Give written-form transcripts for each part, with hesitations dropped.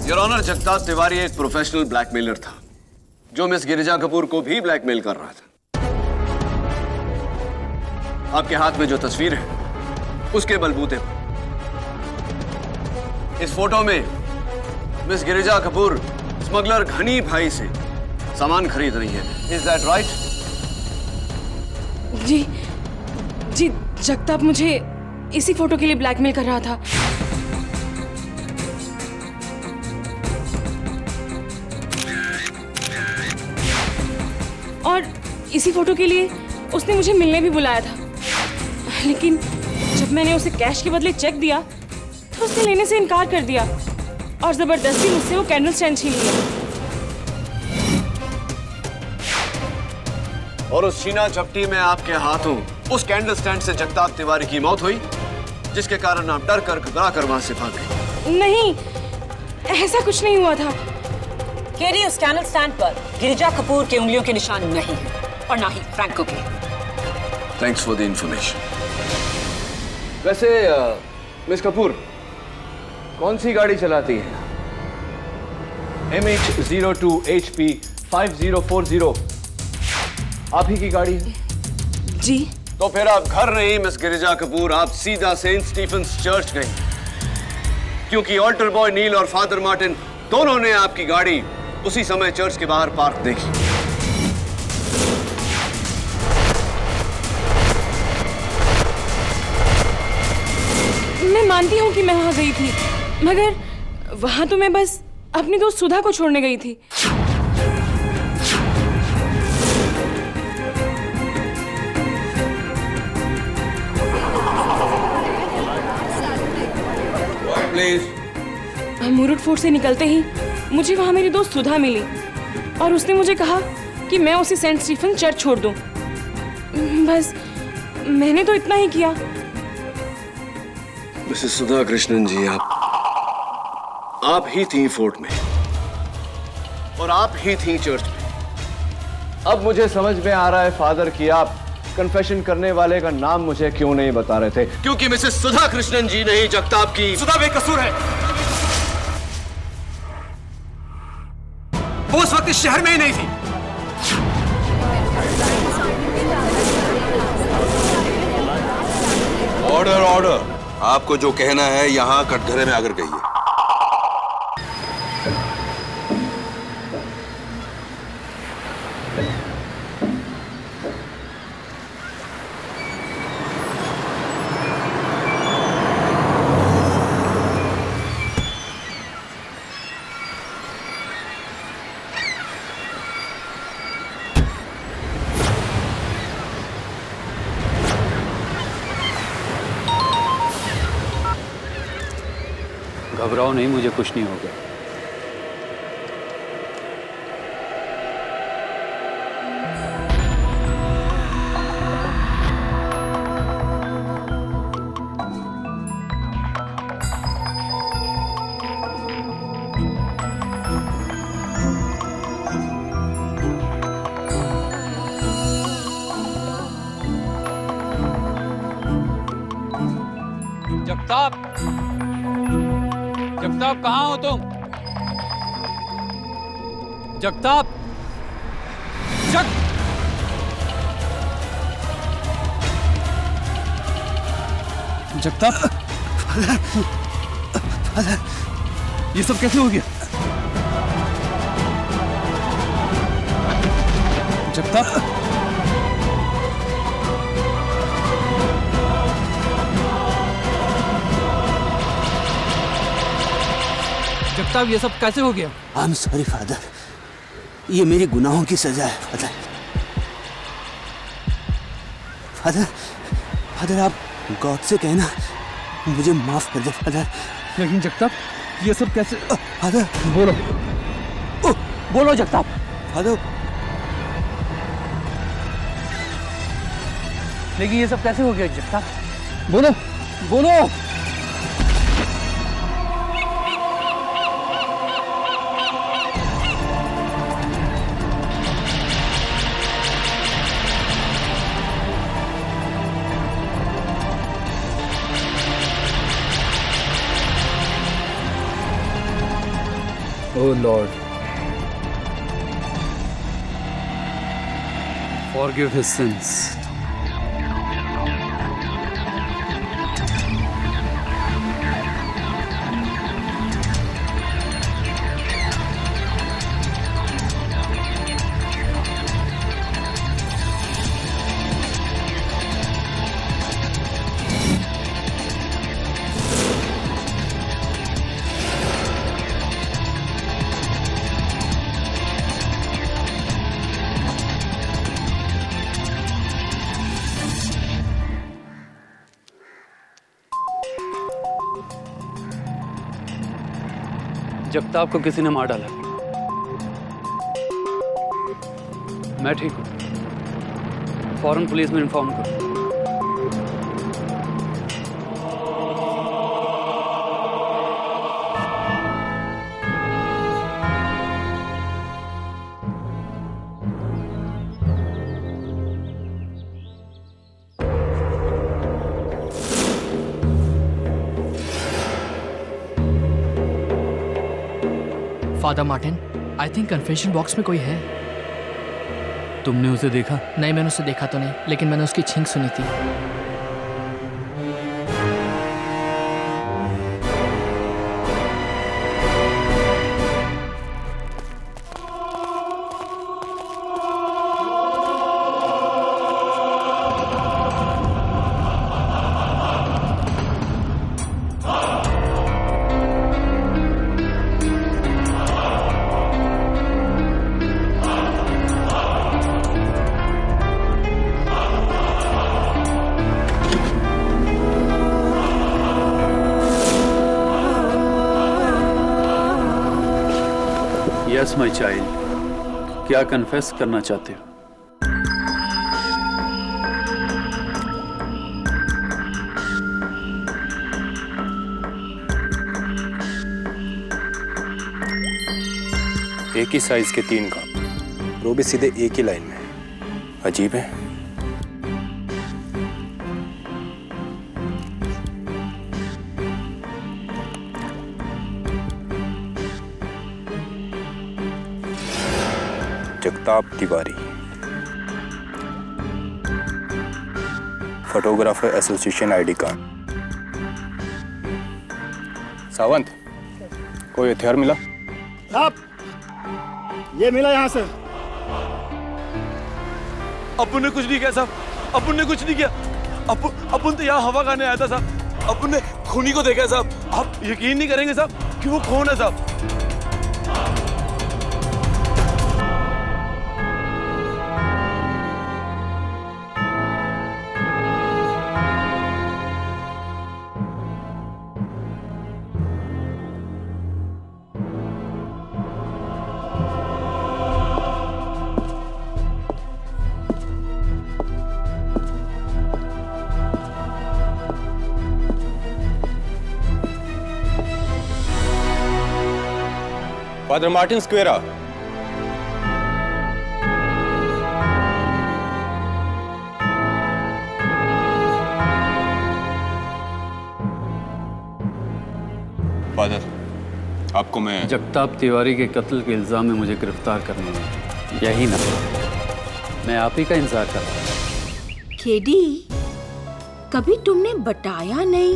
Your honour, Jagtap Tiwari एक professional blackmailer था जो मिस गिरिजा कपूर को भी ब्लैकमेल कर रहा था। आपके हाथ में जो तस्वीर है उसके बलबूते पर इस फोटो में मिस गिरिजा कपूर स्मगलर घनी भाई से सामान खरीद रही है। Is that right? जी जी, जगताप मुझे इसी फोटो के लिए ब्लैकमेल कर रहा था। और इसी फोटो के लिए उसने मुझे मिलने भी बुलाया था, लेकिन जब मैंने उसे कैश के बदले चेक दिया तो उसने लेने से इनकार कर दिया और जबरदस्ती मुझसे वो कैंडल स्टैंड छीन लिया। और उस छीना झपटी में आपके हाथों उस कैंडल स्टैंड से जगताप तिवारी की मौत हुई, जिसके कारण आप डर कर घबरा कर वहां से भाग गए। नहीं, ऐसा कुछ नहीं हुआ था। केरी, उस कैंडल स्टैंड पर गिरिजा कपूर के उंगलियों के निशान नहीं है और ना ही फ्रैंको के। Thanks for the information. वैसे मिस कपूर कौन सी गाड़ी चलाती है? MH02HP 5040 आप ही की गाड़ी है? जी। तो फिर आप घर नहीं मिस गिरिजा कपूर, आप सीधा सेंट स्टीफेंस चर्च गई, क्योंकि ऑल्टर बॉय नील और फादर मार्टिन दोनों ने आपकी गाड़ी उसी समय चर्च के बाहर पार्क देखी। मैं मानती हूँ कि मैं वहां गई थी, मगर वहां तो मैं बस अपनी दोस्त सुधा को छोड़ने गई थी। प्लीज। मुरुड फोर्ट से निकलते ही मुझे वहां मेरी दोस्त सुधा मिली और उसने मुझे कहा कि मैं उसे सेंट स्टीफन चर्च छोड़ दूं। बस मैंने तो इतना ही किया। मिसेस सुधा कृष्णन जी, आप ही थी फोर्ट में और आप ही थी चर्च में। अब मुझे समझ में आ रहा है फादर कि आप कन्फेशन करने वाले का नाम मुझे क्यों नहीं बता रहे थे। क्योंकि मिसेस सुधा कृष्णन जी नहीं जगताप की। सुधा बेकसूर है। वो उस वक्त इस शहर में ही नहीं थी। ऑर्डर ऑर्डर, आपको जो कहना है यहाँ कटघरे में आकर कहिए। घबराओ नहीं, मुझे कुछ नहीं होगा। जगताप, जगताप कहाँ हो तुम? जगताप, जगताप, ये सब कैसे हो गया? जगताप, जगताप, ये सब कैसे हो गया? आई एम सॉरी फादर, ये मेरे गुनाहों की सजा है फादर। फादर, फादर आप गॉड से कहना मुझे माफ कर दे फादर। लेकिन जगताप, ये सब कैसे? फादर बोलो, बोलो जगताप। फादर, लेकिन ये सब कैसे हो गया जगताप? बोलो, बोलो। Oh Lord, forgive his sins. Jagtap को किसी ने मार डाला। मैं ठीक हूँ, फौरन पुलिस में इन्फॉर्म करो। Father Martin, I think confession box में कोई है। तुमने उसे देखा? नहीं, मैंने उसे देखा तो नहीं, लेकिन मैंने उसकी छींक सुनी थी। यस माय चाइल्ड, क्या कन्फेस करना चाहते हो? एक ही साइज के 3 कप, वो भी सीधे एक ही लाइन में। अजीब है। Jagtap Tiwari, photographer association ID card. Sawant, कोई हथियार मिला? साहब, ये मिला यहाँ से। अपुन ने कुछ नहीं किया साहब, अपुन ने कुछ नहीं किया। अपुन तो यहाँ हवा खाने आया था साहब। अपुन ने खूनी को देखा साहब। आप यकीन नहीं करेंगे साहब कि वो खून है साहब। Father Martin स्क्वेरा। फादर, आपको मैं जगताप तिवारी के कत्ल के इल्जाम में मुझे गिरफ्तार करने में यही ना, मैं आप ही का इंतजार कर रहा हूं। केडी, कभी तुमने बताया नहीं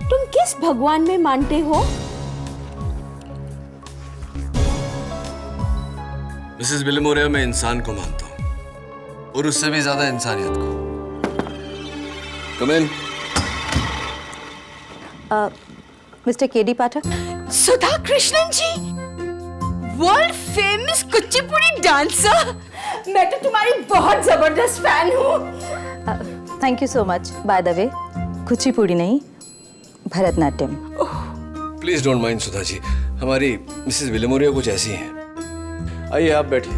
तुम किस भगवान में मानते हो? मिसेस विलेमोरिया, मैं इंसान को मानता हूं और उससे भी ज्यादा इंसानियत को। कम इन। मिस्टर केडी पाठक। सुधा कृष्णन जी, वर्ल्ड फेमस कुचिपुड़ी डांसर। मैं तो तुम्हारी बहुत जबरदस्त फैन हूँ। Thank you so much. By the way, Kuchipudi नहीं, Bharatanatyam. Please don't mind Sudha ji, हमारी मिसेस विलेमोरिया कुछ ऐसी हैं। आइए आप बैठिए।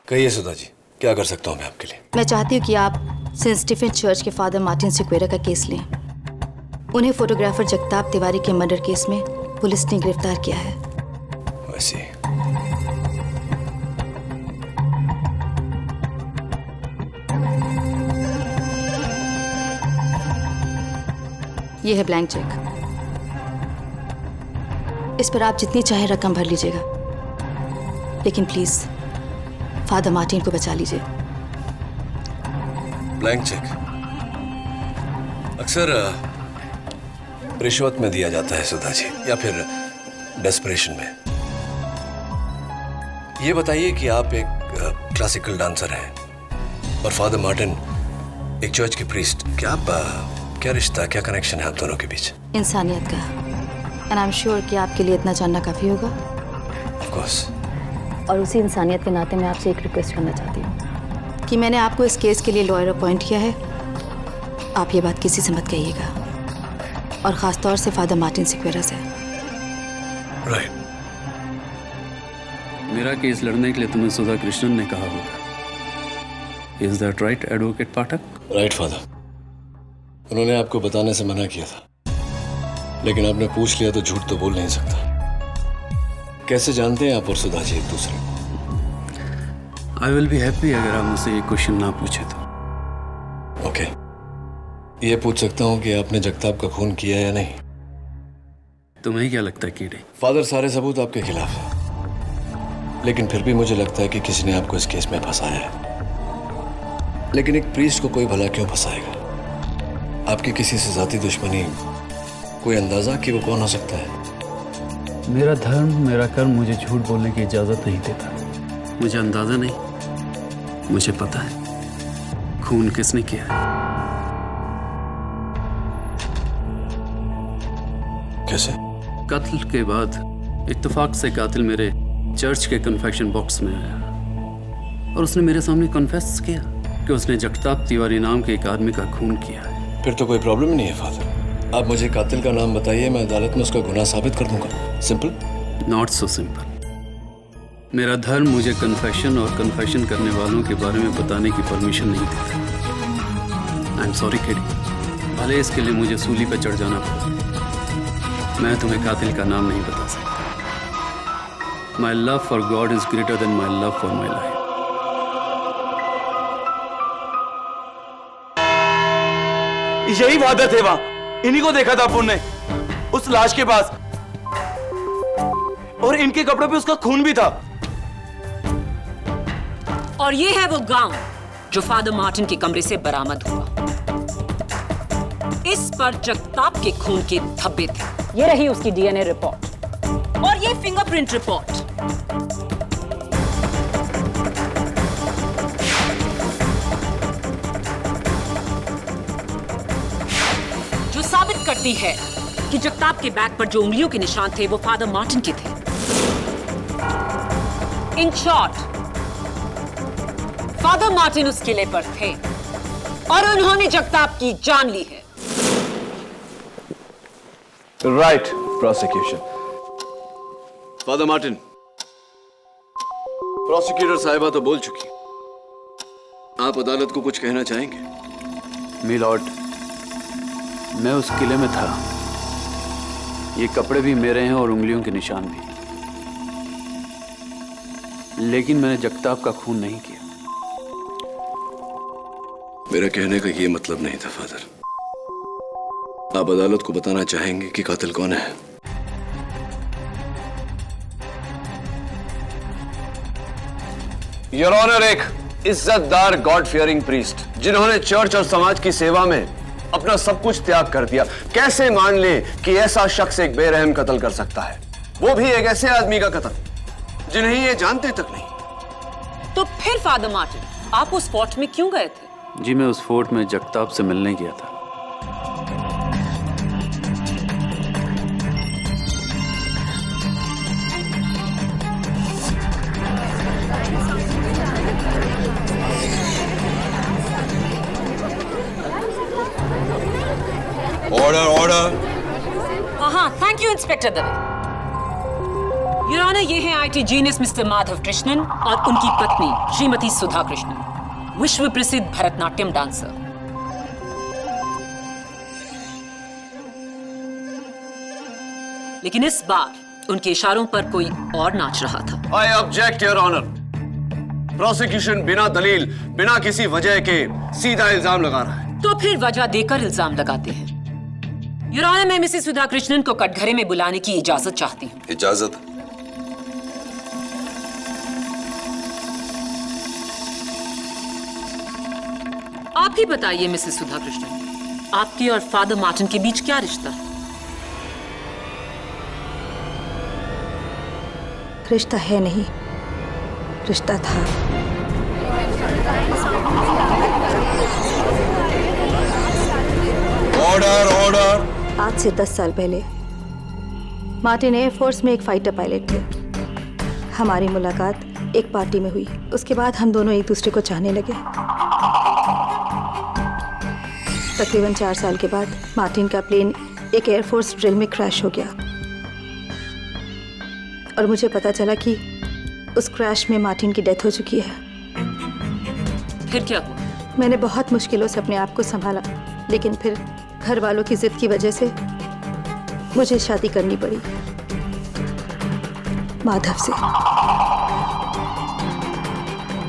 कहिए सुधा जी, क्या कर सकता हूँ मैं आपके लिए? मैं चाहती हूँ कि आप सेंट स्टीफन चर्च के फादर मार्टिन स्क्वेरा का केस लें। उन्हें फोटोग्राफर जगताप तिवारी के मर्डर केस में पुलिस ने गिरफ्तार किया है। वैसे ये है ब्लैंक चेक। इस पर आप जितनी चाहे रकम भर लीजिएगा, लेकिन प्लीज फादर मार्टिन को बचा लीजिए। ब्लैंक चेक अक्सर रिश्वत में दिया जाता है सुधा जी, या फिर डेस्परेशन में। ये बताइए कि आप एक क्लासिकल डांसर हैं और फादर मार्टिन एक चर्च के प्रीस्ट। क्या रिश्ता, क्या कनेक्शन है आप दोनों के बीच? इंसानियत का। एंड आई एम श्योर कि आपके लिए इतना जानना काफी होगा। Of course. और उसी इंसानियत के नाते मैं आपसे एक रिक्वेस्ट करना चाहती हूँ कि मैंने आपको इस केस के लिए लॉयर अपॉइंट किया है। आप ये बात किसी से मत कहिएगा, और खास तौर से फादर मार्टिन सिक्वेरा से। राइट। मेरा केस लड़ने के लिए तुम्हें सुधा कृष्णन ने कहा होगा। Is that right advocate Pathak? Right father, उन्होंने आपको बताने से मना किया था, लेकिन आपने पूछ लिया तो झूठ तो बोल नहीं सकता। कैसे जानते हैं आप और सुधा जी एक दूसरे को? आई विल बी हैप्पी अगर आप मुझसे ये क्वेश्चन ना पूछे तो। ओके, ये पूछ सकता हूँ कि आपने जगताप का खून किया या नहीं? तुम्हें क्या लगता है कीड़े? फादर, सारे सबूत आपके खिलाफ है, लेकिन फिर भी मुझे लगता है कि किसी ने आपको इस केस में फंसाया है। लेकिन एक प्रीस्ट को कोई भला क्यों फंसाएगा? आपकी किसी से जाती दुश्मनी, कोई अंदाजा कि वो कौन हो सकता है? मेरा धर्म, मेरा कर्म मुझे झूठ बोलने की इजाजत नहीं देता। मुझे अंदाजा नहीं, मुझे पता है खून किसने किया है। कैसे? कत्ल के बाद इत्तेफाक से कातिल मेरे चर्च के कन्फेक्शन बॉक्स में आया और उसने मेरे सामने कन्फेस किया कि उसने जगताप तिवारी नाम के एक आदमी का खून किया है। फिर तो कोई प्रॉब्लम नहीं है फादर। आप मुझे कातिल का नाम बताइए, मैं अदालत में उसका गुनाह साबित कर दूंगा। सिंपल? Not so simple. मेरा धर्म मुझे कन्फेशन और कन्फेशन करने वालों के बारे में बताने की परमिशन नहीं देता। आई एम सॉरी किडी, भले इसके लिए मुझे सूली पर चढ़ जाना पड़ा, मैं तुम्हें कातिल का नाम नहीं बता सकता। My love for God is greater than my love for my life. यही वादा थे वहां, इन्हीं को देखा था अपन ने उस लाश के पास, और इनके कपड़े पे उसका खून भी था। और ये है वो गाउन जो फादर मार्टिन के कमरे से बरामद हुआ। इस पर जगताप के खून के धब्बे थे। ये रही उसकी डीएनए रिपोर्ट और ये फिंगरप्रिंट रिपोर्ट। जो साबित करती है कि जगताप के बैग पर जो उंगलियों के निशान थे वो फादर मार्टिन के थे। इन शॉर्ट, फादर मार्टिन उस किले पर थे और उन्होंने जगताप की जान ली है। Right prosecution. Father Martin, prosecutor साहिबा तो बोल चुकी, आप अदालत को कुछ कहना चाहेंगे? मिलॉर्ड, मैं उस किले में था। ये कपड़े भी मेरे हैं और उंगलियों के निशान भी, लेकिन मैंने जगताप का खून नहीं किया। मेरा कहने का ये मतलब नहीं था फादर। आप अदालत को बताना चाहेंगे कि कातिल कौन है? योर ऑनर, एक इज्जतदार गॉड फियरिंग प्रीस्ट जिन्होंने चर्च और समाज की सेवा में अपना सब कुछ त्याग कर दिया, कैसे मान ले कि ऐसा शख्स एक बेरहम कत्ल कर सकता है, वो भी एक ऐसे आदमी का कत्ल जिन्हें ये जानते तक नहीं। तो फिर फादर मार्टिन, आप उस फोर्ट में क्यों गए थे? जी, मैं उस फोर्ट में जगताप से मिलने गया था। Order order. हाँ, thank you inspector Dave. Your honour, ये है IT genius mister Madhav Krishnan और उनकी पत्नी श्रीमती सुधा कृष्णन, विश्व प्रसिद्ध भरतनाट्यम डांसर। लेकिन इस बार उनके इशारों पर कोई और नाच रहा था। I object your honour. Prosecution बिना दलील, बिना किसी वजह के सीधा इल्जाम लगा रहा है। तो फिर वजह देकर इल्जाम लगाते हैं। योर ऑनर, मैं मिसेस सुधा कृष्णन को कटघरे में बुलाने की इजाजत चाहती हूँ। इजाजत? आप ही बताइए मिसेस सुधा कृष्णन, आपके और फादर मार्टिन के बीच क्या रिश्ता है? रिश्ता है नहीं, रिश्ता था। Order order. आज से 10 साल पहले मार्टिन एयरफोर्स में एक फाइटर पायलट थे। हमारी मुलाकात एक पार्टी में हुई। उसके बाद हम दोनों एक दूसरे को चाहने लगे। तकरीबन 4 साल के बाद मार्टिन का प्लेन एक एयरफोर्स ड्रिल में क्रैश हो गया और मुझे पता चला कि उस क्रैश में मार्टिन की डेथ हो चुकी है। फिर क्या हुआ? मैंने बहुत मुश्किलों से अपने आप को संभाला, लेकिन फिर घर वालों की जिद की वजह से मुझे शादी करनी पड़ी माधव से।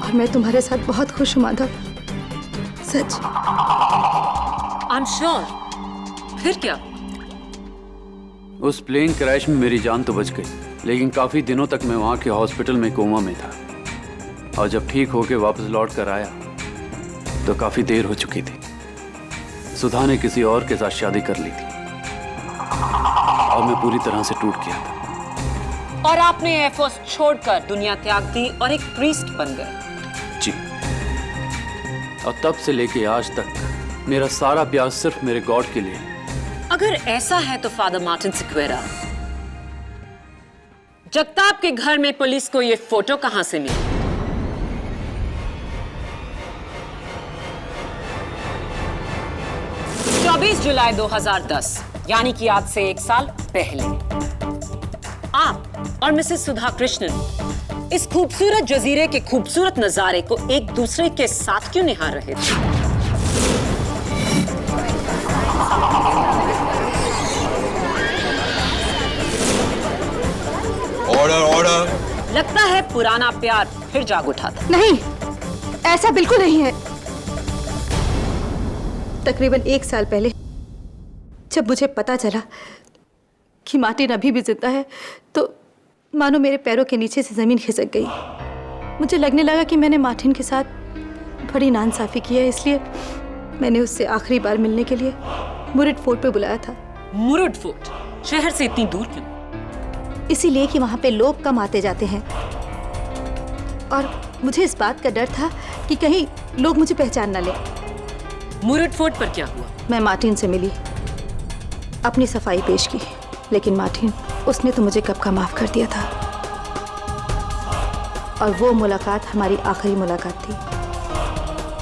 और मैं तुम्हारे साथ बहुत खुश हूँ माधव, सच। I am sure. फिर क्या? उस प्लेन क्रैश में मेरी जान तो बच गई, लेकिन काफी दिनों तक मैं वहां के हॉस्पिटल में कोमा में था। और जब ठीक होके वापस लौट कर आया तो काफी देर हो चुकी थी। सुधा ने किसी और के साथ शादी कर ली थी और मैं पूरी तरह से टूट गया था। और आपने एयरफोर्स छोड़कर दुनिया त्याग दी और एक प्रीस्ट बन गए। जी। और तब से लेके आज तक मेरा सारा प्यार सिर्फ मेरे गॉड के लिए। अगर ऐसा है तो फादर मार्टिन सिक्वेरा, जगताप के घर में पुलिस को ये फोटो कहां से मिली? जुलाई 2010, यानी कि आज से 1 साल पहले आप और मिसेस सुधा कृष्णन इस खूबसूरत जजीरे के खूबसूरत नजारे को एक दूसरे के साथ क्यों निहार रहे थे? Order order. लगता है पुराना प्यार फिर जाग उठा था। नहीं, ऐसा बिल्कुल नहीं है। तकरीबन 1 साल पहले जब मुझे पता चला कि मार्टिन अभी भी जिंदा है, तो मानो मेरे पैरों के नीचे से जमीन खिसक गई। मुझे लगने लगा कि मैंने मार्टिन के साथ बड़ी नाइंसाफी की है, इसलिए मैंने उससे आखिरी बार मिलने के लिए मुरुड फोर्ट पे बुलाया था। मुरुड फोर्ट शहर से इतनी दूर क्यों? इसीलिए कि वहां पे लोग कम आते जाते हैं और मुझे इस बात का डर था कि कहीं लोग मुझे पहचान ना ले। मुरुड फोर्ट पर क्या हुआ? मैं मार्टिन से मिली, अपनी सफाई पेश की, लेकिन मार्टिन, उसने तो मुझे कब का माफ कर दिया था। और वो मुलाकात हमारी आखिरी मुलाकात थी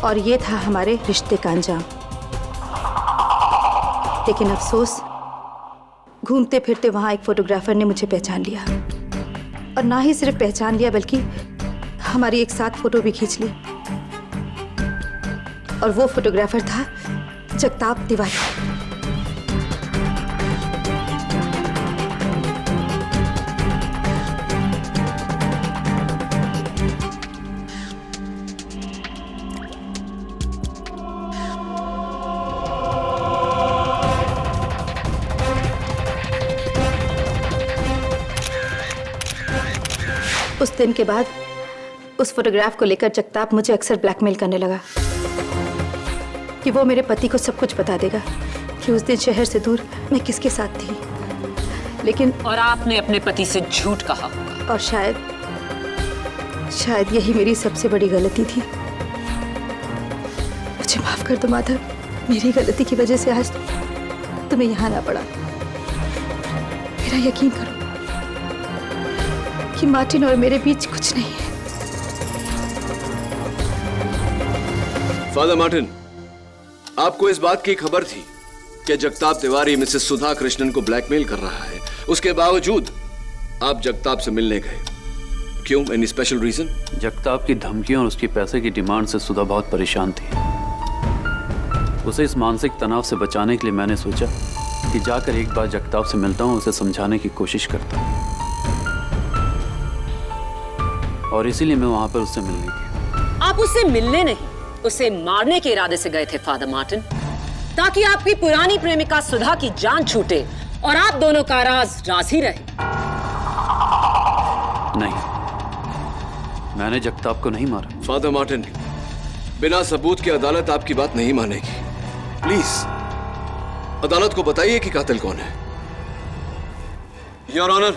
और ये था हमारे रिश्ते का अंजाम। लेकिन अफसोस, घूमते फिरते वहां एक फोटोग्राफर ने मुझे पहचान लिया और ना ही सिर्फ पहचान लिया बल्कि हमारी एक साथ फोटो भी खींच ली। और वो फोटोग्राफर था जगताप तिवारी। उस दिन के बाद उस फोटोग्राफ को लेकर जगताप मुझे अक्सर ब्लैकमेल करने लगा कि वो मेरे पति को सब कुछ बता देगा कि उस दिन शहर से दूर मैं किसके साथ थी। लेकिन और आपने अपने पति से झूठ कहा। और शायद यही मेरी सबसे बड़ी गलती थी। मुझे माफ कर दो माधव, मेरी गलती की वजह से आज तुम्हें यहाँ ना पड़ा। मेरा यकीन करो कि मार्टिन और मेरे बीच कुछ नहीं है। फादर मार्टिन, आपको इस बात की खबर थी कि जगताप तिवारी मिसेस सुधा कृष्णन को ब्लैकमेल कर रहा है, उसके बावजूद आप जगताप से मिलने गए। क्यों? Any special reason? जगताप की धमकियों और उसकी पैसे की डिमांड से सुधा बहुत परेशान थी। उसे इस मानसिक तनाव से बचाने के लिए मैंने सोचा कि जाकर एक बार जगताप से मिलता हूँ, उसे समझाने की कोशिश करता हूँ। और इसीलिए मैं वहां पर उससे मिलने गया। आप उससे मिलने नहीं, उसे मारने के इरादे से गए थे फादर मार्टिन। ताकि आपकी पुरानी प्रेमिका सुधा की जान छूटे और आप दोनों का राज ही रहे। नहीं, मैंने जगताप को नहीं मारा। फादर मार्टिन, बिना सबूत के अदालत आपकी बात नहीं मानेगी। प्लीज अदालत को बताइए कि कातिल कौन है। योर ऑनर,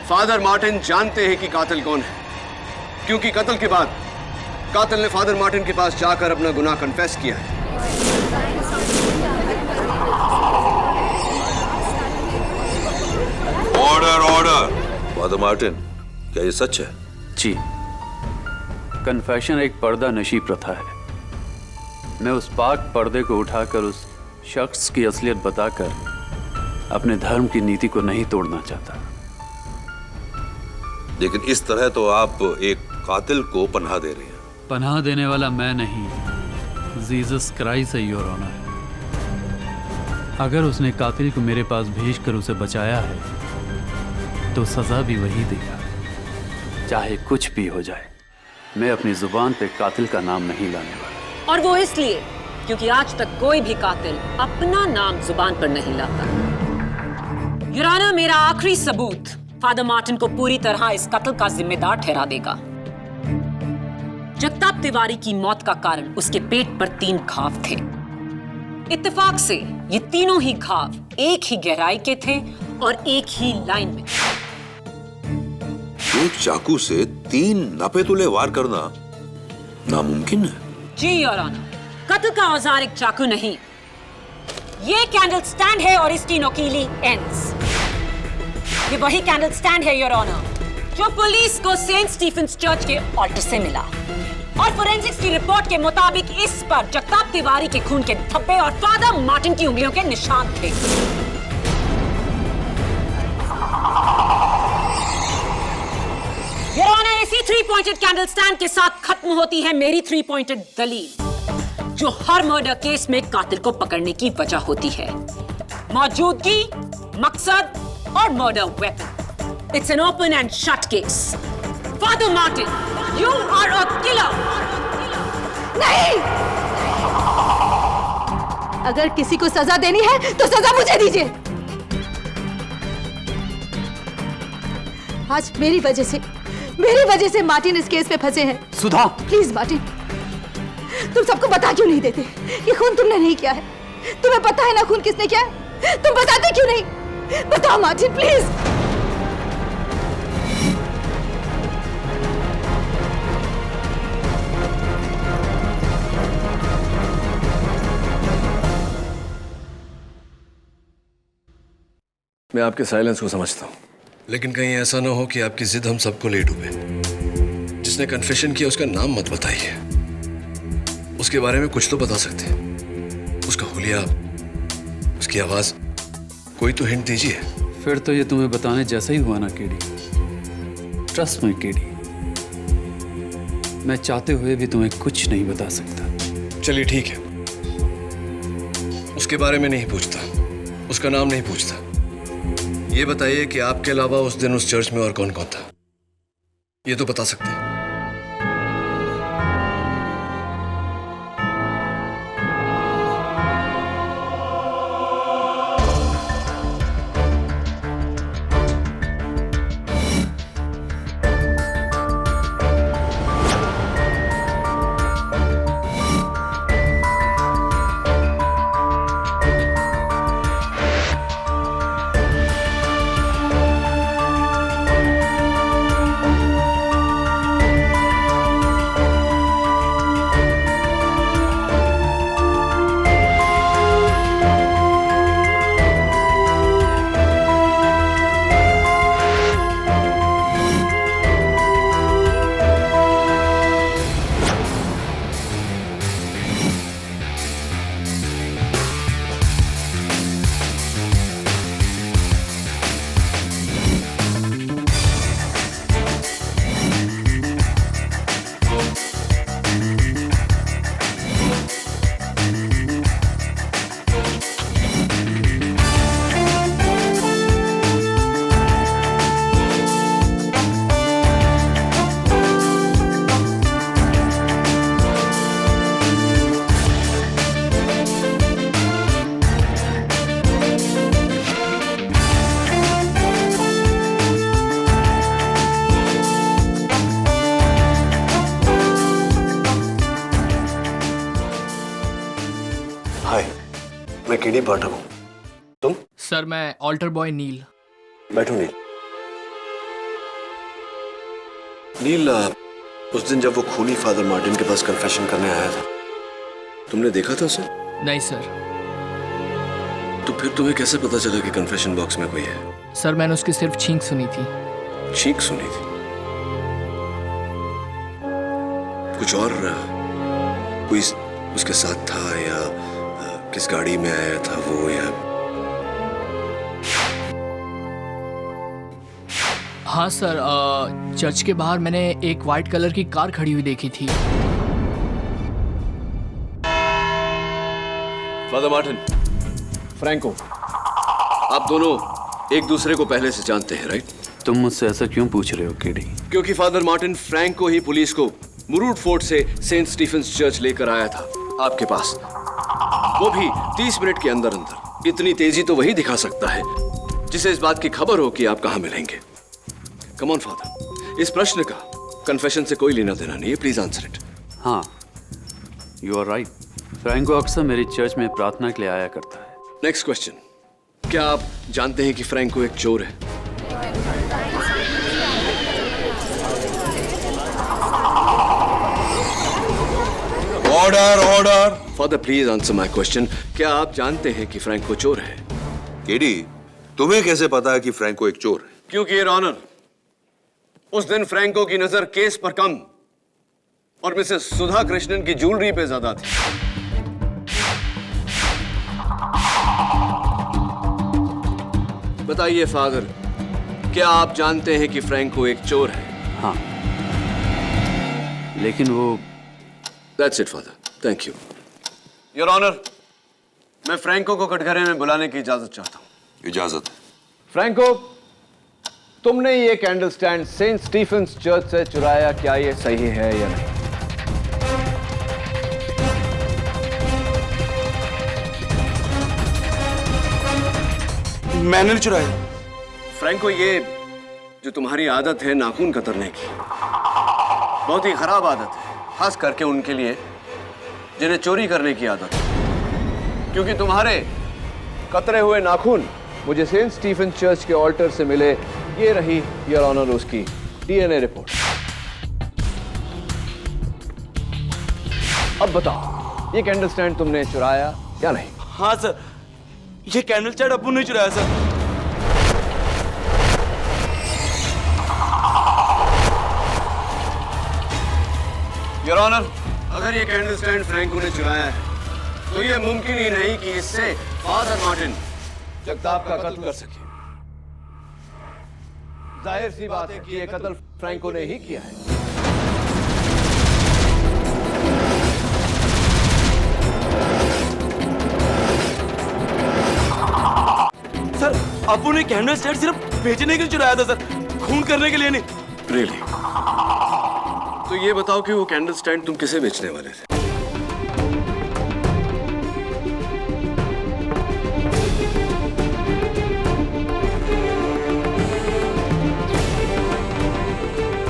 फादर मार्टिन जानते हैं कि कातिल कौन है, क्योंकि कत्ल के बाद कातिल ने फादर मार्टिन के पास जाकर अपना गुनाह कन्फेस किया है। Order order. फादर मार्टिन, क्या ये सच है? जी, कन्फेशन एक पर्दा नशी प्रथा है। मैं उस पाक पर्दे को उठाकर उस शख्स की असलियत बताकर अपने धर्म की नीति को नहीं तोड़ना चाहता। लेकिन इस तरह तो आप एक कातिल को पनाह दे रहे हैं। पनाह देने वाला मैं नहीं, जीसस क्राइस्ट है योर ऑनर। अगर उसने कातिल को मेरे पास भेजकर उसे बचाया है तो सजा भी वही देगा, चाहे कुछ भी हो जाए। मैं अपनी जुबान पे कातिल का नाम नहीं लाने वाला। और वो इसलिए क्योंकि आज तक कोई भी कातिल अपना नाम जुबान पर नहीं लाता। योर ऑनर, मेरा आखिरी सबूत फादर मार्टिन को पूरी तरह इस कत्ल का जिम्मेदार ठहरा देगा। जगताप तिवारी की मौत का कारण उसके पेट पर 3 घाव थे। इत्तेफाक से ये तीनों ही घाव एक ही गहराई के थे और एक ही लाइन में। एक चाकू से 3 नापेतुले वार करना नामुमकिन है। जी योर ऑनर, कत्ल का औजार एक चाकू नहीं, ये कैंडल स्टैंड है और इसकी नोकीली एंड्स। ये वही कैंडल स्टैंड है योर ऑनर जो पुलिस को सेंट स्टीफेंस चर्च के ऑल्टर से मिला, और फोरेंसिक्स की रिपोर्ट के मुताबिक इस पर जगताप तिवारी के खून के धब्बे और फादर मार्टिन की उंगलियों के निशान थे। योर ऑनर, इसी 3 पॉइंटेड कैंडल स्टैंड के साथ खत्म होती है मेरी 3 पॉइंटेड दलील, जो हर मर्डर केस में कातिल को पकड़ने की वजह होती है। मौजूदगी, मकसद और murder weapon. It's an open and shut case. Father Martin, you are a killer. नहीं! अगर किसी को सजा देनी है तो सजा मुझे दीजिए। आज मेरी वजह से मार्टिन इस केस में फंसे हैं। सुधा, प्लीज मार्टिन, तुम सबको बता क्यों नहीं देते ये खून तुमने नहीं किया है? तुम्हें पता है ना खून किसने किया है? तुम बताते क्यों नहीं? बताओ मार्टिन, प्लीज। मैं आपके साइलेंस को समझता हूं, लेकिन कहीं ऐसा ना हो कि आपकी जिद हम सबको ले डूबे। जिसने कन्फेशन किया उसका नाम मत बताइए, उसके बारे में कुछ तो बता सकते हैं। उसका हुलिया, उसकी आवाज, कोई तो हिंट दीजिए। फिर तो ये तुम्हें बताने जैसा ही हुआ ना केडी। ट्रस्ट मी केडी, मैं चाहते हुए भी तुम्हें कुछ नहीं बता सकता। चलिए ठीक है, उसके बारे में नहीं पूछता, उसका नाम नहीं पूछता। ये बताइए कि आपके अलावा उस दिन उस चर्च में और कौन कौन था, ये तो बता सकते हैं। केडी पाठक हूँ। तुम? सर मैं ऑल्टर बॉय नील। बैठो नील। नील, उस दिन जब वो खूनी फादर मार्टिन के पास कन्फेशन करने आया था, तुमने देखा था उसे? नहीं सर। तो फिर तुम्हें कैसे पता चला कि कन्फेशन बॉक्स में कोई है? सर मैंने उसकी सिर्फ छींक सुनी थी। छींक सुनी थी? कुछ और कोई उसके साथ था, या किस गाड़ी में आया था वो, या? हाँ सर, चर्च के बाहर मैंने एक वाइट कलर की कार खड़ी हुई देखी थी। फादर मार्टिन, फ्रैंको, आप दोनों एक दूसरे को पहले से जानते हैं, राइट? तुम मुझसे ऐसा क्यों पूछ रहे हो केडी? क्योंकि फादर मार्टिन फ्रैंको ही पुलिस को मुरूड फोर्ट से सेंट स्टीफेंस चर्च लेकर आया था आपके पास, वो भी 30 मिनट के अंदर अंदर। इतनी तेजी तो वही दिखा सकता है जिसे इस बात की खबर हो कि आप कहां मिलेंगे। कम ऑन फादर, इस प्रश्न का कन्फेशन से कोई लेना देना नहीं है, प्लीज आंसर इट। हाँ, यू आर राइट। फ्रैंको अक्सर मेरी चर्च में प्रार्थना के लिए आया करता है। नेक्स्ट क्वेश्चन, क्या आप जानते हैं कि फ्रैंको एक चोर है? Order order. Father please answer my question, क्या आप जानते हैं कि फ्रैंको चोर है? केडी, तुम्हें कैसे पता है कि फ्रैंको एक चोर है? क्योंकि योर ऑनर, उस दिन फ्रैंको की नजर केस पर कम और मिसेस सुधा कृष्णन की ज्वेलरी पे ज्यादा थी। बताइए फादर, क्या आप जानते हैं कि फ्रैंको एक चोर है? हाँ, लेकिन वो... That's it, father. Thank you. Your honour, मैं फ्रैंको को कटघरे में बुलाने की इजाजत चाहता हूँ। इजाजत। फ्रैंको, तुमने ये candle stand Saint Stephen's church से चुराया, क्या ये सही है या नहीं? मैंने नहीं चुराया। फ्रैंको, ये जो तुम्हारी आदत है नाखून कतरने की, बहुत ही खराब आदत है, खास करके उनके लिए जिन्हें चोरी करने की आदत है। क्योंकि तुम्हारे कतरे हुए नाखून मुझे सेंट स्टीफेन चर्च के ऑल्टर से मिले। ये रही योर ऑनर उसकी डीएनए रिपोर्ट। अब बताओ, ये कैंडल स्टैंड तुमने चुराया या नहीं? हाँ सर, ये कैंडल स्टैंड अप्पू ने चुराया सर। योर ऑनर, अगर ये कैंडल स्टैंड फ्रैंको ने चुराया है तो ये मुमकिन ही नहीं कि इससे फादर मार्टिन जगताप का कत्ल कर सके। जाहिर सी बात है कि ये कत्ल फ्रैंको ने ही किया है। सर, अप्पू ने कैंडल स्टैंड सिर्फ बेचने के लिए चुराया था सर, खून करने के लिए नहीं। रियली? तो ये बताओ कि वो कैंडल स्टैंड तुम किसे बेचने वाले थे?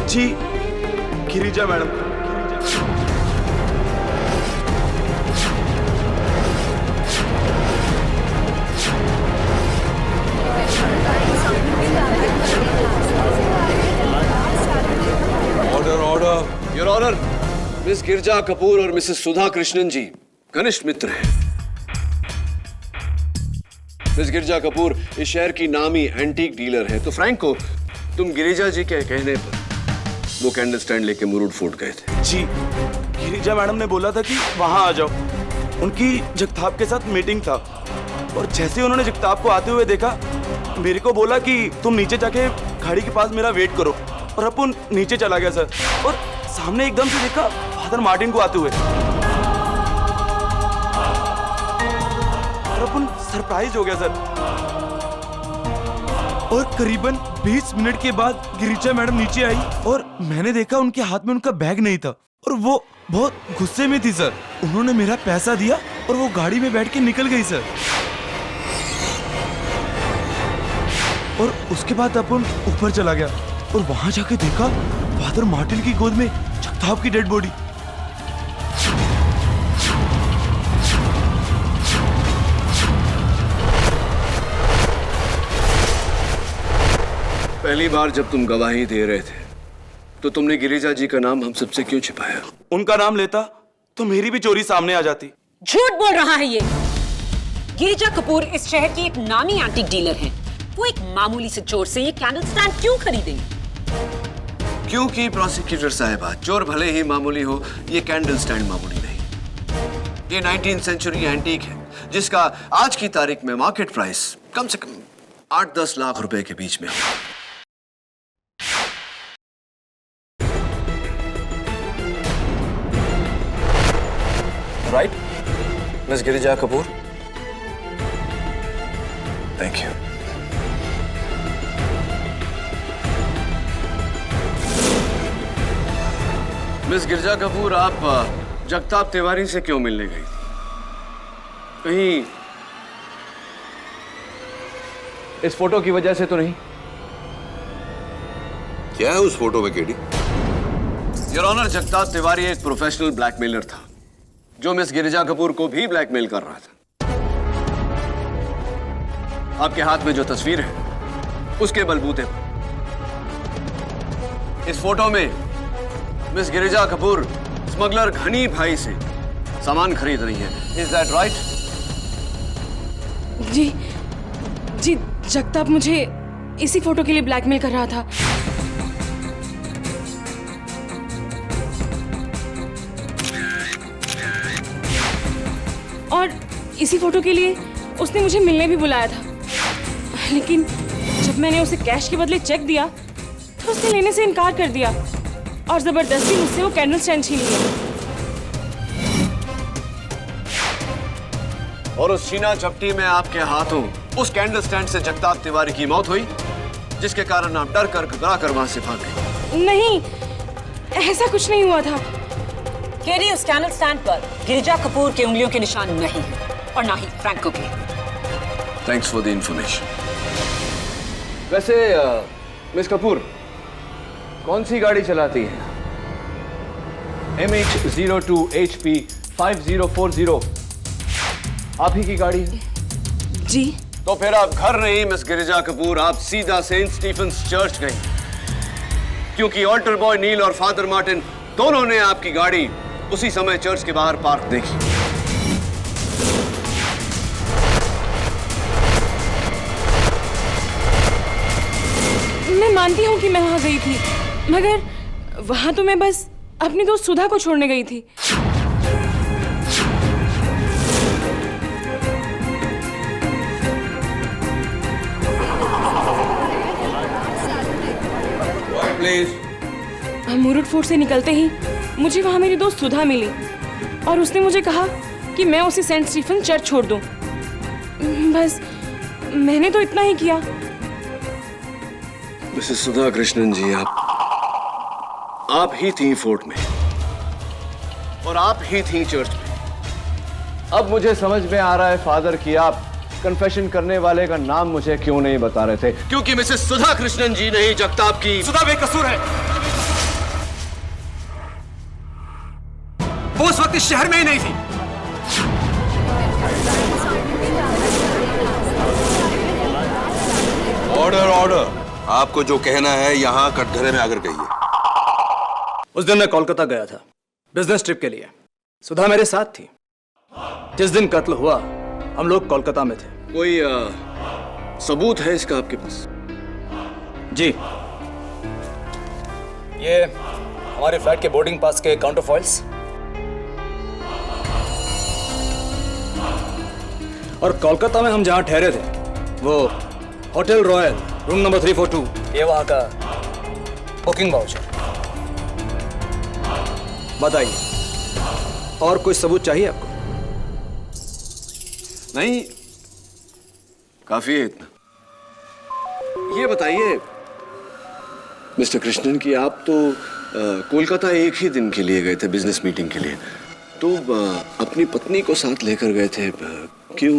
जी, Girija madam. Order order. Your honour, miss Girja Kapoor और मिसेस सुधा कृष्णन जी घनिष्ठ मित्र हैं। मिस गिरजा कपूर इस शहर की नामी एंटीक डीलर है, तो फ्रैंको, तुम गिरिजा जी के कहने पर वो कैंडल स्टैंड लेके मुरूड फोर्ट गए थे। जी, गिरिजा मैडम ने बोला था कि वहां आ जाओ, उनकी जगताप के साथ मीटिंग था। और जैसे उन्होंने जगताप को आते हुए देखा, मेरे को बोला कि तुम नीचे जाके गाड़ी के पास मेरा वेट करो। और अपन नीचे चला गया सर, और सामने एकदम से देखा फादर मार्टिन को आते हुए। और अपन सरप्राइज हो गया सर। और करीबन 20 मिनट के बाद गिरिजा मैडम नीचे आई और मैंने देखा उनके हाथ में उनका बैग नहीं था और वो बहुत गुस्से में थी सर। उन्होंने मेरा पैसा दिया और वो गाड़ी में बैठ के निकल गई सर। और उसके बाद अपन ऊपर चला गया और वहां जाके देखा फादर मार्टिन की गोद में जगताप की डेड बॉडी। पहली बार जब तुम गवाही दे रहे थे तो तुमने गिरिजा जी का नाम हम सबसे क्यों छिपाया? उनका नाम लेता तो मेरी भी चोरी सामने आ जाती। झूठ बोल रहा है ये। गिरिजा कपूर इस शहर की एक नामी एंटीक डीलर हैं। वो एक मामूली से चोर से ये कैंडल स्टैंड क्यों खरीदेंगे? क्योंकि प्रोसिक्यूटर साहिबा, चोर भले ही मामूली हो, ये कैंडल स्टैंड मामूली नहीं। ये 19th सेंचुरी एंटीक है जिसका आज की तारीख में मार्केट प्राइस कम से कम 8-10 लाख रुपए के बीच में है। Right miss Girija Kapoor? Thank you. Miss Girija Kapoor, आप जगताप तिवारी से क्यों मिलने गई थी? कहीं इस फोटो की वजह से तो नहीं? क्या है उस फोटो में KD? Your honour, Jagtap Tiwari एक प्रोफेशनल ब्लैकमेलर था जो मिस गिरिजा कपूर को भी ब्लैकमेल कर रहा था। आपके हाथ में जो तस्वीर है उसके बलबूते पर इस फोटो में मिस गिरिजा कपूर स्मगलर घनी भाई से सामान खरीद रही है। Is that right? जी जी, जगताप मुझे इसी फोटो के लिए ब्लैकमेल कर रहा था। और इसी फोटो के लिए उसने मुझे मिलने भी बुलाया था, लेकिन जब मैंने उसे कैश के बदले चेक दिया तो उसने लेने से इनकार कर दिया और जबरदस्ती मुझसे वो कैंडल स्टैंड छीन लिया। और उस छीना झपटी में आपके हाथों उस कैंडल स्टैंड से जगताप तिवारी की मौत हुई, जिसके कारण आप डर कर घबरा कर वहां से भाग गए। नहीं, ऐसा कुछ नहीं हुआ था। केडी, उस कैंडल स्टैंड पर गिरिजा कपूर के उंगलियों के निशान नहीं है और ना ही फ्रैंको के। Thanks for the information. वैसे मिस कपूर कौन सी गाड़ी चलाती है? MH02HP 5040 आप ही की गाड़ी है? जी। तो फिर आप घर नहीं मिस गिरिजा कपूर, आप सीधा सेंट स्टीफेंस चर्च गई, क्योंकि ऑल्टर बॉय नील और फादर मार्टिन दोनों ने आपकी गाड़ी उसी समय चर्च के बाहर पार्क देखी। मैं मानती हूँ कि मैं वहां गई थी, मगर वहां तो मैं बस अपनी दोस्त सुधा को छोड़ने गई थी। प्लीज। मुरुड फोर्ट से निकलते ही मुझे वहां मेरी दोस्त सुधा मिली और उसने मुझे कहा कि मैं उसे सेंट स्टीफन चर्च छोड़ दूं। बस मैंने तो इतना ही किया। मिसेस सुधा कृष्णन जी, आप ही थी फोर्ट में और आप ही थी चर्च में। अब मुझे समझ में आ रहा है फादर कि आप कन्फेशन करने वाले का नाम मुझे क्यों नहीं बता रहे थे, क्योंकि मिसेस सुधा कृष्णन जी ने ही जगताप की। सुधा बेकसूर है। वो उस वक्त इस शहर में ही नहीं थी। Order order. आपको जो कहना है यहाँ कटघरे में आकर कहिए। उस दिन मैं कोलकाता गया था बिजनेस ट्रिप के लिए। सुधा मेरे साथ थी। जिस दिन कत्ल हुआ हम लोग कोलकाता में थे। कोई सबूत है इसका आपके पास? जी, ये हमारे फ्लाइट के बोर्डिंग पास के काउंटर फॉइल्स और कोलकाता में हम जहां ठहरे थे वो होटल रॉयल रूम नंबर 342, ये वहां का बुकिंग वाउचर। बताइए, और कोई सबूत चाहिए आपको? नहीं, काफी है इतना। ये बताइए मिस्टर कृष्णन कि आप तो कोलकाता एक ही दिन के लिए गए थे बिजनेस मीटिंग के लिए, तो अपनी पत्नी को साथ लेकर गए थे, क्यों?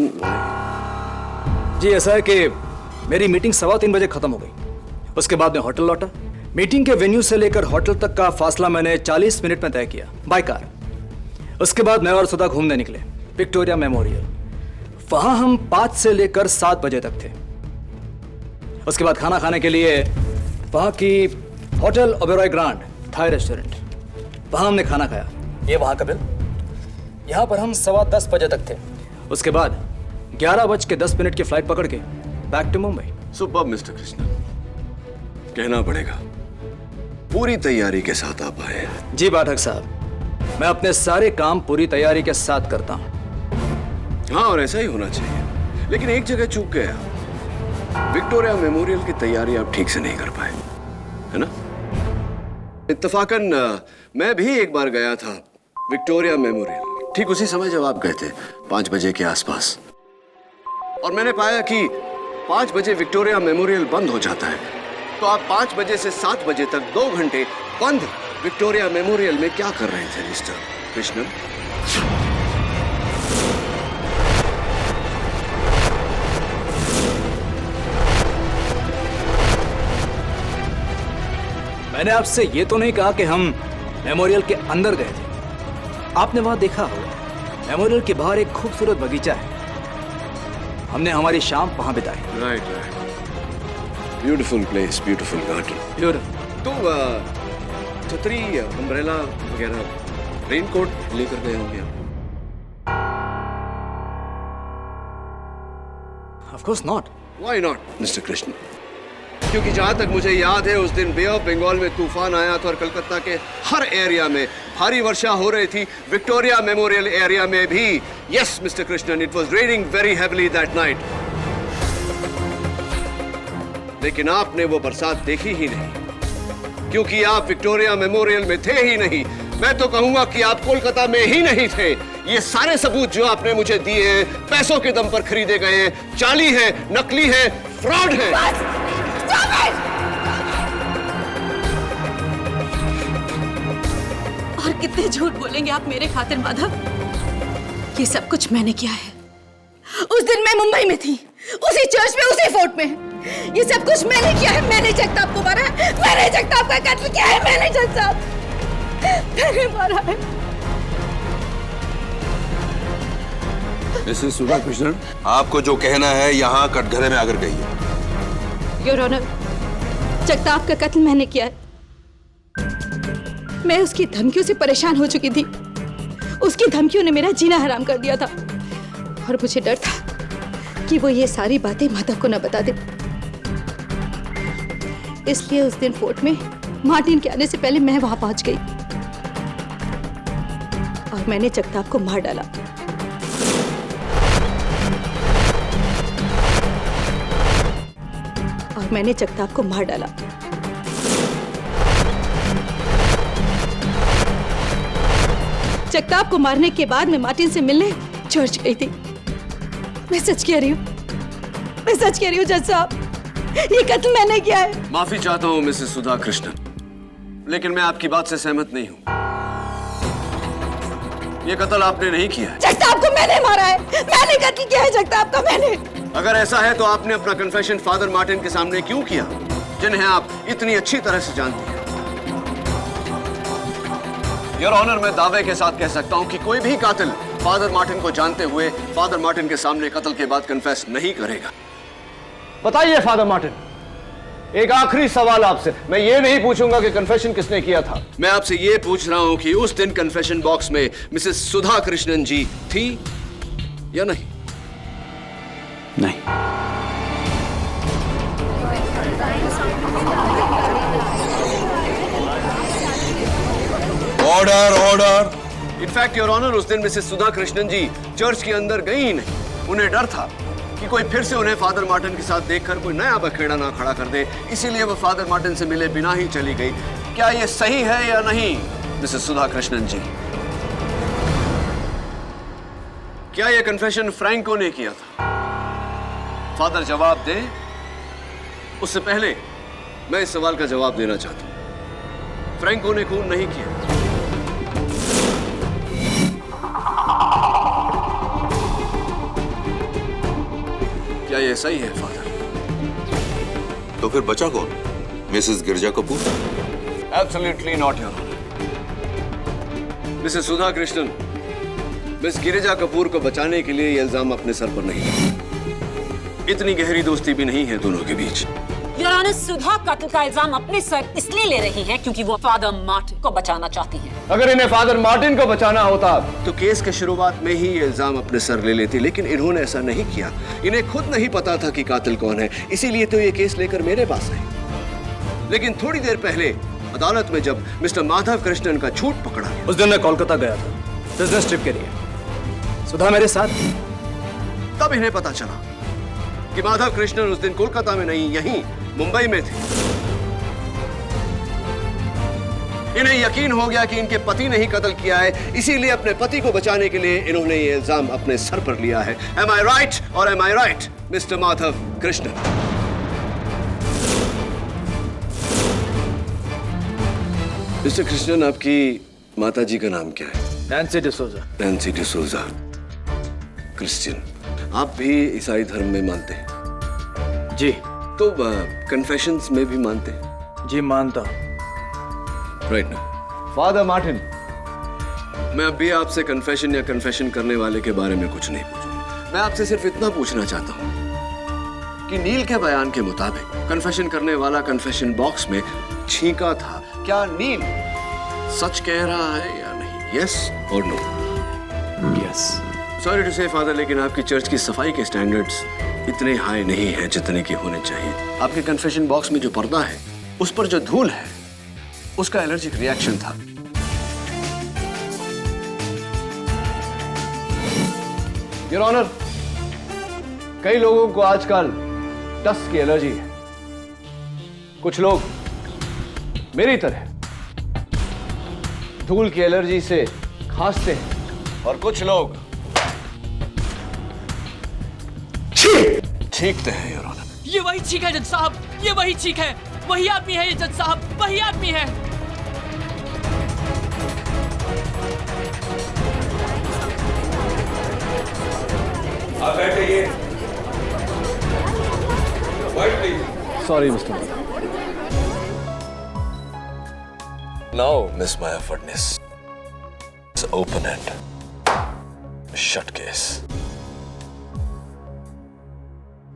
जी, ऐसा है कि मेरी मीटिंग 3:15 बजे खत्म हो गई। उसके बाद मैं होटल लौटा। मीटिंग के वेन्यू से लेकर होटल तक का फासला मैंने 40 मिनट में तय किया बाय कार। उसके बाद मैं और सुधा घूमने निकले विक्टोरिया मेमोरियल। वहां हम 5 से लेकर 7 बजे तक थे। उसके बाद खाना खाने के लिए वहाँ की hotel Oberoi grand Thai restaurant, वहाँ हमने खाना खाया। ये वहाँ का बिल। यहाँ पर हम 10:15 बजे तक थे। उसके बाद 11:10 की फ्लाइट पकड़ के back to Mumbai. Superb mister Krishnan, कहना पड़ेगा पूरी तैयारी के साथ आप आए। जी पाठक साहब, मैं अपने सारे काम पूरी तैयारी के साथ करता हूँ। हाँ, और ऐसा ही होना चाहिए। लेकिन एक जगह चूक गया, विक्टोरिया मेमोरियल की तैयारी आप ठीक से नहीं कर पाए, है ना? इत्तफाकन मैं भी एक बार गया था विक्टोरिया मेमोरियल, ठीक उसी समय जब आप गए थे, 5 बजे के आसपास। और मैंने पाया कि 5 बजे विक्टोरिया मेमोरियल बंद हो जाता है। तो आप 5 बजे से 7 बजे तक 2 घंटे बंद विक्टोरिया मेमोरियल में क्या कर रहे थे मिस्टर कृष्णन? मैंने आपसे ये तो नहीं कहा कि हम मेमोरियल के अंदर गए थे। आपने वहां देखा होगा, मेमोरियल के बाहर एक खूबसूरत बगीचा है। हमने हमारी शाम वहां बिताई। Right. Beautiful place, beautiful garden. Beautiful. तो छतरी, अम्ब्रेला वगैरह, रेनकोट लेकर गए होंगे? Of course not. Why not, mister Krishna? क्योंकि जहां तक मुझे याद है, उस दिन बे ऑफ बंगाल में तूफान आया था और कलकत्ता के हर एरिया में भारी वर्षा हो रही थी। विक्टोरिया मेमोरियल एरिया में भी। Yes mister Krishnan, it was raining very heavily that night. लेकिन आपने वो बरसात देखी ही नहीं, क्योंकि आप विक्टोरिया मेमोरियल में थे ही नहीं। मैं तो कहूंगा कि आप कोलकाता में ही नहीं थे। ये सारे सबूत जो आपने मुझे दिए हैं, पैसों के दम पर खरीदे गए हैं, जाली है, नकली है, फ्रॉड है। और कितने झूठ बोलेंगे आप मेरे खातिर माधव? ये सब कुछ मैंने किया है। उस दिन मैं मुंबई में थी, उसी चर्च में, उसी फोर्ट में। ये सब कुछ मैंने किया है। मैंने जगताप को मारा है, मैंने जगताप का कत्ल किया है, मैंने जगताप मैंने मारा है। मिसेस सुधा कृष्णन, आपको जो कहना है यहाँ कटघरे में आकर कहिए। योर ऑनर, जगताप का कत्ल मैंने किया है। मैं उसकी धमकियों से परेशान हो चुकी थी। उसकी धमकियों ने मेरा जीना हराम कर दिया था और मुझे डर था कि वो ये सारी बातें माधव को न बता दे। इसलिए उस दिन फोर्ट में मार्टिन के आने से पहले मैं वहां पहुंच गई और मैंने जगताप को मार डाला। और मैंने जगताप को मार डाला। जगताप को मारने के बाद मैं मार्टिन से मिलने चर्च गई थी। मैं सच कह रही हूँ, मैं सच कह रही हूँ जज साहब, ये कत्ल मैंने किया है। माफी चाहता हूँ मिसेस सुधा कृष्णन, लेकिन मैं आपकी बात से सहमत नहीं हूँ। ये कत्ल आपने नहीं किया है। जगताप को मैंने मारा है, मैंने कत्ल किया है जगताप का, मैंने। अगर ऐसा है तो आपने अपना कन्फेशन फादर मार्टिन के सामने क्यों किया, जिन्हें आप इतनी अच्छी तरह से जानती हैं? योर ऑनर, मैं दावे के साथ कह सकता हूं कि कोई भी कातिल फादर मार्टिन को जानते हुए फादर मार्टिन के सामने कत्ल के बाद कन्फेस नहीं करेगा। बताइए फादर मार्टिन, एक आखिरी सवाल आपसे। मैं ये नहीं पूछूंगा कि कन्फेशन किसने किया था। मैं आपसे ये पूछ रहा हूं कि उस दिन कन्फेशन बॉक्स में मिसेस सुधा कृष्णन जी थी या नहीं? नहीं। Order, order. In fact your honour, उस दिन मिसेस सुधा कृष्णन जी चर्च के अंदर गई ही नहीं। उन्हें डर था कि कोई फिर से उन्हें फादर मार्टिन के साथ देखकर कोई नया बखेड़ा ना खड़ा कर दे, इसीलिए वो फादर मार्टिन से मिले बिना ही चली गई। क्या ये सही है या नहीं मिसेस सुधा कृष्णन जी? क्या ये कन्फेशन फ्रैंको ने किया था? फादर जवाब दे। उससे पहले मैं इस सवाल का जवाब देना चाहता हूं। फ्रैंको ने खून नहीं किया। क्या यह सही है फादर? तो फिर बचा कौन? Mrs Girja Kapoor? Absolutely not your honour. Mrs Sudha Krishnan, miss Girija Kapoor को बचाने के लिए यह इल्जाम अपने सर पर नहीं। इतनी गहरी दोस्ती भी नहीं है दोनों के बीच। योर ऑनर, सुधा कत्ल का इल्जाम अपने सर इसलिए ले रही हैं क्योंकि वो फादर मार्टिन को बचाना चाहती हैं। अगर इन्हें फादर मार्टिन को बचाना होता तो केस के शुरुआत में ही ये इल्जाम अपने सर ले लेती, लेकिन इन्होंने ऐसा नहीं किया। इन्हें खुद नहीं पता था कि कातिल कौन है, इसीलिए तो ये केस लेकर मेरे पास आई। लेकिन थोड़ी देर पहले अदालत में जब मिस्टर माधव कृष्णन का झूठ पकड़ा गया, उस दिन मैं कोलकाता गया था बिजनेस ट्रिप के लिए, सुधा मेरे साथ, तब इन्हें पता चला कि माधव कृष्णन उस दिन कोलकाता में नहीं, यहीं मुंबई में थे। इन्हें यकीन हो गया कि इनके पति ने ही कत्ल किया है, इसीलिए अपने पति को बचाने के लिए इन्होंने ये इल्जाम अपने सर पर लिया है। Am I right or am I right, mister Madhav Krishnan? Mister Krishnan, आपकी माता जी का नाम क्या है? Nancy D'Souza. Nancy D'Souza, Christian. आप भी ईसाई धर्म में मानते हैं? जी। तो कन्फेशंस में भी मानते हैं? जी मानता। राइट ना। फादर मार्टिन, मैं अब भी आपसे कन्फेशन या कन्फेशन करने वाले के बारे में कुछ नहीं पूछूंगा। मैं आपसे सिर्फ इतना पूछना चाहता हूं कि नील के बयान के मुताबिक कन्फेशन करने वाला कन्फेशन बॉक्स में छींका था। क्या नील सच कह रहा है या नहीं? यस और नो? यस। सॉरी टू से फादर, लेकिन आपकी चर्च की सफाई के स्टैंडर्ड्स इतने हाई नहीं है जितने की होने चाहिए। आपके कन्फेशन बॉक्स में जो पर्दा है, उस पर जो धूल है, उसका एलर्जिक रिएक्शन था। योर ऑनर, कई लोगों को आजकल डस्ट की एलर्जी है। कुछ लोग मेरी तरह धूल की एलर्जी से खांसते हैं और कुछ लोग छींकते हैं। योर ऑनर, ये वही छींक है जज साहब, ये वही छींक है, वही आदमी है ये जज साहब, वही आदमी है। आप बैठिए। Sorry mister. Now miss Maya Phadnis, open and shut case.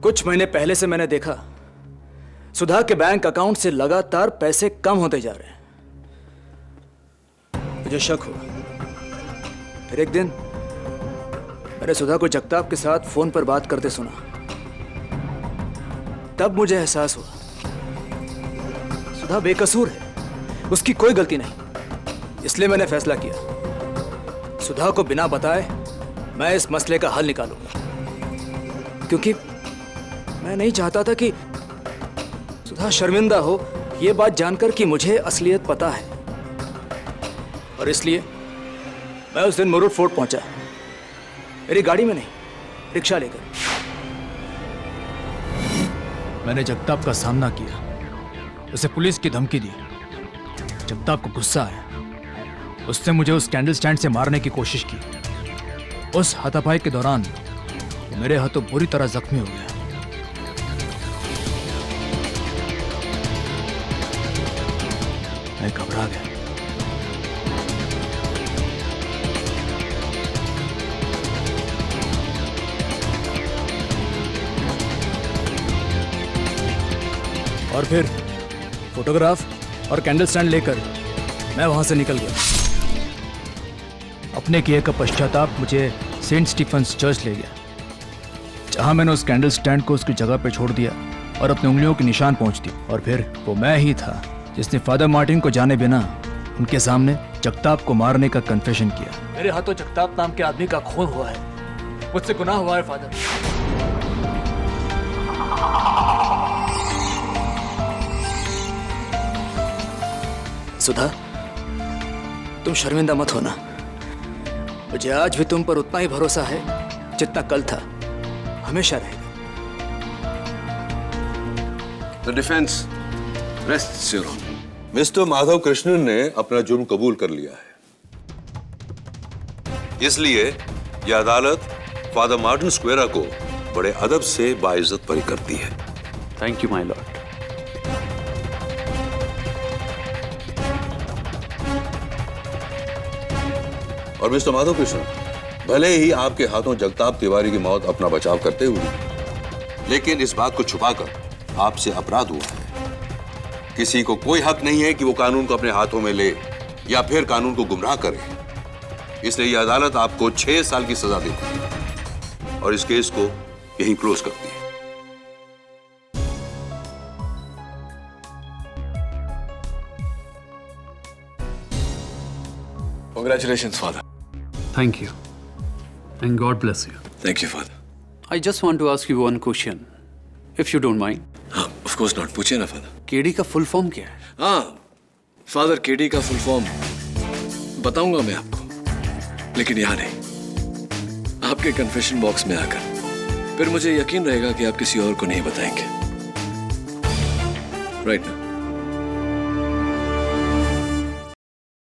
कुछ महीने पहले से मैंने देखा सुधा के बैंक अकाउंट से लगातार पैसे कम होते जा रहे हैं। मुझे शक हुआ। फिर एक दिन मैंने सुधा को जगताप के साथ फोन पर बात करते सुना। तब मुझे एहसास हुआ सुधा बेकसूर है, उसकी कोई गलती नहीं। इसलिए मैंने फैसला किया सुधा को बिना बताए मैं इस मसले का हल निकालूंगा, क्योंकि मैं नहीं चाहता था कि सुधा शर्मिंदा हो यह बात जानकर कि मुझे असलियत पता है। और इसलिए मैं उस दिन मुरुड फोर्ट पहुंचा, मेरी गाड़ी में नहीं, रिक्शा लेकर। मैंने जगताप का सामना किया, उसे पुलिस की धमकी दी। जगताप को गुस्सा आया, उसने मुझे उस कैंडल स्टैंड से मारने की कोशिश की। उस हाथापाई के दौरान मेरे हाथों बुरी तरह जख्मी हो गया। मैं घबरा गया। और फिर फोटोग्राफ और कैंडल स्टैंड लेकर मैं वहां से निकल गया। अपने किए का पश्चाताप मुझे सेंट स्टीफन्स चर्च ले गया, जहां मैंने उस कैंडल स्टैंड को उसकी जगह पे छोड़ दिया और अपनी उंगलियों के निशान पहुंच दिए। और फिर वो मैं ही था जिसने फादर मार्टिन को जाने बिना उनके सामने जगताप को मारने का कन्फेशन किया। मेरे हाथों जगताप नाम के आदमी का खून हुआ है, मुझसे गुनाह हुआ है फादर। सुधा, तुम शर्मिंदा मत होना। मुझे आज भी तुम पर उतना ही भरोसा है जितना कल था, हमेशा रहेगा। The defense rests your honor. Mister Madhav Krishnan ने अपना जुर्म कबूल कर लिया है, इसलिए यह अदालत फादर मार्टिन स्क्वेरा को बड़े अदब से बाइज्जत बरी करती है। Thank you my Lord. और मिस्टर माधव कृष्ण, भले ही आपके हाथों जगताप तिवारी की मौत अपना बचाव करते हुए, लेकिन इस बात को छुपाकर आपसे अपराध हुआ है। किसी को कोई हक नहीं है कि वो कानून को अपने हाथों में ले या फिर कानून को गुमराह करे। इसलिए यह अदालत आपको 6 साल की सजा देती है और इस केस को यहीं क्लोज करती है। Congratulations, Father. Thank you. And God bless you. Thank you, Father. I just want to ask you one question, if you don't mind. हाँ, of course not. पूछिए ना, Father. केडी का फुल फॉर्म क्या है? हाँ, Father, KD का full form बताऊंगा मैं आपको, लेकिन यहाँ नहीं, आपके कन्फेशन बॉक्स में आकर। फिर मुझे यकीन रहेगा कि आप किसी और को नहीं बताएंगे। राइट ना?